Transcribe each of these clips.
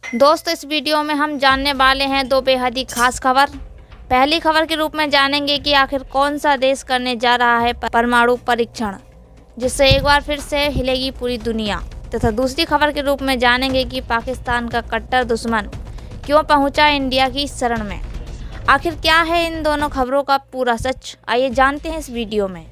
दोस्तों, इस वीडियो में हम जानने वाले हैं दो बेहद ही खास खबर। पहली खबर के रूप में जानेंगे कि आखिर कौन सा देश करने जा रहा है परमाणु परीक्षण, जिससे एक बार फिर से हिलेगी पूरी दुनिया। तथा दूसरी खबर के रूप में जानेंगे कि पाकिस्तान का कट्टर दुश्मन क्यों पहुंचा इंडिया की शरण में। आखिर क्या है इन दोनों खबरों का पूरा सच, आइए जानते हैं इस वीडियो में।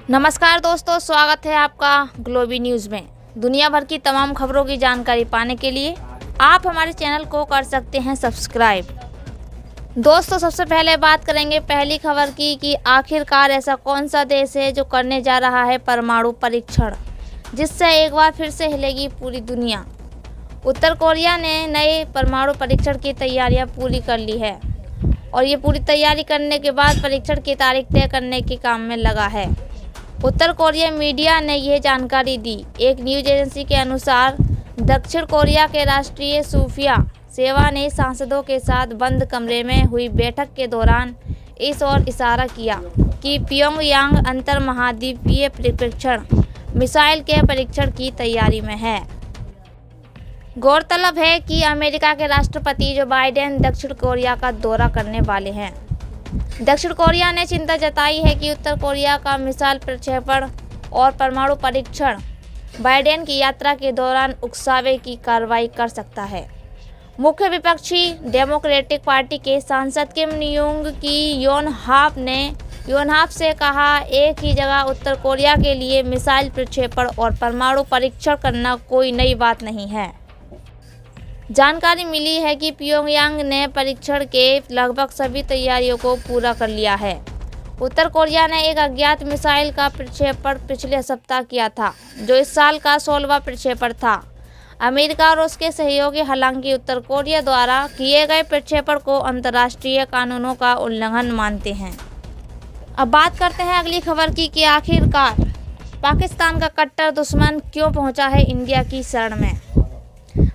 नमस्कार दोस्तों, स्वागत है आपका ग्लोबी न्यूज़ में। दुनिया भर की तमाम खबरों की जानकारी पाने के लिए आप हमारे चैनल को कर सकते हैं सब्सक्राइब। दोस्तों, सबसे पहले बात करेंगे पहली खबर की कि आखिरकार ऐसा कौन सा देश है जो करने जा रहा है परमाणु परीक्षण, जिससे एक बार फिर से हिलेगी पूरी दुनिया। उत्तर कोरिया ने नए परमाणु परीक्षण की तैयारियां पूरी कर ली है और ये पूरी तैयारी करने के बाद परीक्षण की तारीख तय करने के काम में लगा है। उत्तर कोरिया मीडिया ने यह जानकारी दी। एक न्यूज एजेंसी के अनुसार दक्षिण कोरिया के राष्ट्रीय खुफिया सेवा ने सांसदों के साथ बंद कमरे में हुई बैठक के दौरान इस ओर इशारा किया कि प्योंगयांग अंतर महाद्वीपीय परीक्षण मिसाइल के परीक्षण की तैयारी में है। गौरतलब है कि अमेरिका के राष्ट्रपति जो बाइडेन दक्षिण कोरिया का दौरा करने वाले हैं। दक्षिण कोरिया ने चिंता जताई है कि उत्तर कोरिया का मिसाइल प्रक्षेपण और परमाणु परीक्षण बाइडेन की यात्रा के दौरान उकसावे की कार्रवाई कर सकता है। मुख्य विपक्षी डेमोक्रेटिक पार्टी के सांसद किम यूंग की योनहाप से कहा, एक ही जगह उत्तर कोरिया के लिए मिसाइल प्रक्षेपण और परमाणु परीक्षण करना कोई नई बात नहीं है। जानकारी मिली है कि प्योंगयांग ने परीक्षण के लगभग सभी तैयारियों को पूरा कर लिया है। उत्तर कोरिया ने एक अज्ञात मिसाइल का प्रक्षेपण पिछले सप्ताह किया था, जो इस साल का 16वां प्रक्षेपण था। अमेरिका और उसके सहयोगी हालांकि उत्तर कोरिया द्वारा किए गए प्रक्षेपण को अंतर्राष्ट्रीय कानूनों का उल्लंघन मानते हैं। अब बात करते हैं अगली खबर की कि आखिरकार पाकिस्तान का कट्टर दुश्मन क्यों पहुंचा है इंडिया की शरण में।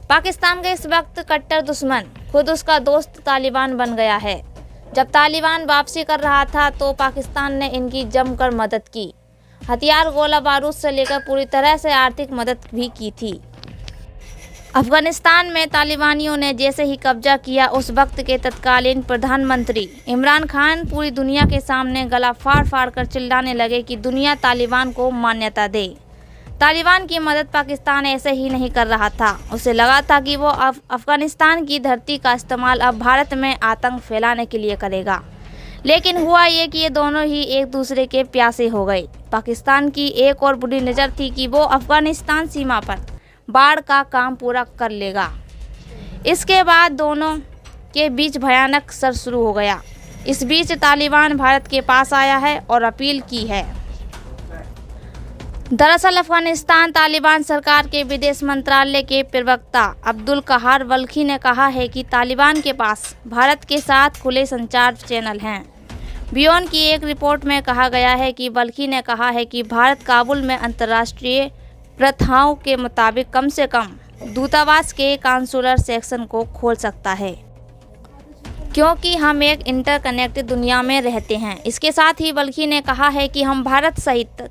पाकिस्तान का इस वक्त कट्टर दुश्मन खुद उसका दोस्त तालिबान बन गया है। जब तालिबान वापसी कर रहा था तो पाकिस्तान ने इनकी जमकर मदद की। हथियार, गोला बारूद से लेकर पूरी तरह से आर्थिक मदद भी की थी। अफगानिस्तान में तालिबानियों ने जैसे ही कब्जा किया, उस वक्त के तत्कालीन प्रधानमंत्री इमरान खान पूरी दुनिया के सामने गला फाड़ फाड़ कर चिल्लाने लगे कि दुनिया तालिबान को मान्यता दे। तालिबान की मदद पाकिस्तान ऐसे ही नहीं कर रहा था। उसे लगा था कि वो अफगानिस्तान की धरती का इस्तेमाल अब भारत में आतंक फैलाने के लिए करेगा। लेकिन हुआ ये कि ये दोनों ही एक दूसरे के प्यासे हो गए। पाकिस्तान की एक और बुरी नज़र थी कि वो अफगानिस्तान सीमा पर बाढ़ का काम पूरा कर लेगा। इसके बाद दोनों के बीच भयानक सर शुरू हो गया। इस बीच तालिबान भारत के पास आया है और अपील की है। दरअसल अफगानिस्तान तालिबान सरकार के विदेश मंत्रालय के प्रवक्ता अब्दुल कहार वल्की ने कहा है कि तालिबान के पास भारत के साथ खुले संचार चैनल हैं। बियोन की एक रिपोर्ट में कहा गया है कि वल्की ने कहा है कि भारत काबुल में अंतर्राष्ट्रीय प्रथाओं के मुताबिक कम से कम दूतावास के काउंसुलर सेक्शन को खोल सकता है, क्योंकि हम एक इंटरकनेक्टेड दुनिया में रहते हैं। इसके साथ ही वल्की ने कहा है कि हम भारत सहित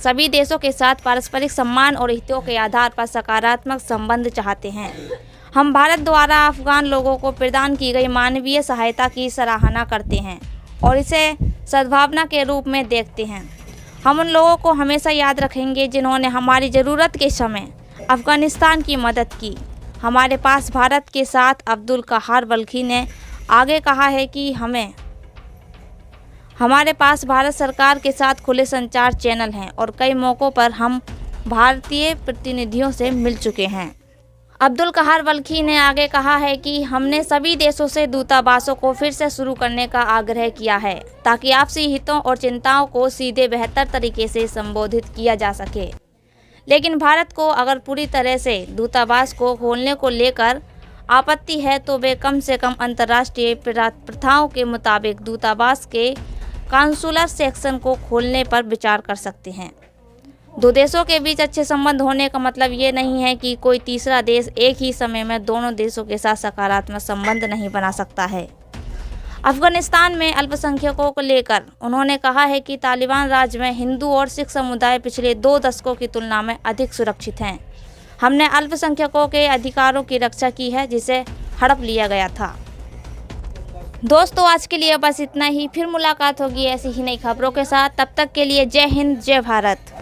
सभी देशों के साथ पारस्परिक सम्मान और हितों के आधार पर सकारात्मक संबंध चाहते हैं। हम भारत द्वारा अफगान लोगों को प्रदान की गई मानवीय सहायता की सराहना करते हैं और इसे सद्भावना के रूप में देखते हैं। हम उन लोगों को हमेशा याद रखेंगे जिन्होंने हमारी ज़रूरत के समय अफगानिस्तान की मदद की। हमारे पास भारत के साथ अब्दुल कहार वल्की ने आगे कहा है कि हमारे पास भारत सरकार के साथ खुले संचार चैनल हैं और कई मौक़ों पर हम भारतीय प्रतिनिधियों से मिल चुके हैं। अब्दुल कहार वल्की ने आगे कहा है कि हमने सभी देशों से दूतावासों को फिर से शुरू करने का आग्रह किया है, ताकि आपसी हितों और चिंताओं को सीधे बेहतर तरीके से संबोधित किया जा सके। लेकिन भारत को अगर पूरी तरह से दूतावास को खोलने को लेकर आपत्ति है तो वे कम से कम अंतर्राष्ट्रीय प्रथाओं के मुताबिक दूतावास के काउंसुलर सेक्शन को खोलने पर विचार कर सकते हैं। दो देशों के बीच अच्छे संबंध होने का मतलब ये नहीं है कि कोई तीसरा देश एक ही समय में दोनों देशों के साथ सकारात्मक संबंध नहीं बना सकता है। अफगानिस्तान में अल्पसंख्यकों को लेकर उन्होंने कहा है कि तालिबान राज्य में हिंदू और सिख समुदाय पिछले 2 दशकों की तुलना में अधिक सुरक्षित हैं। हमने अल्पसंख्यकों के अधिकारों की रक्षा की है जिसे हड़प लिया गया था। दोस्तों, आज के लिए बस इतना ही। फिर मुलाकात होगी ऐसी ही नई खबरों के साथ। तब तक के लिए जय हिंद, जय भारत।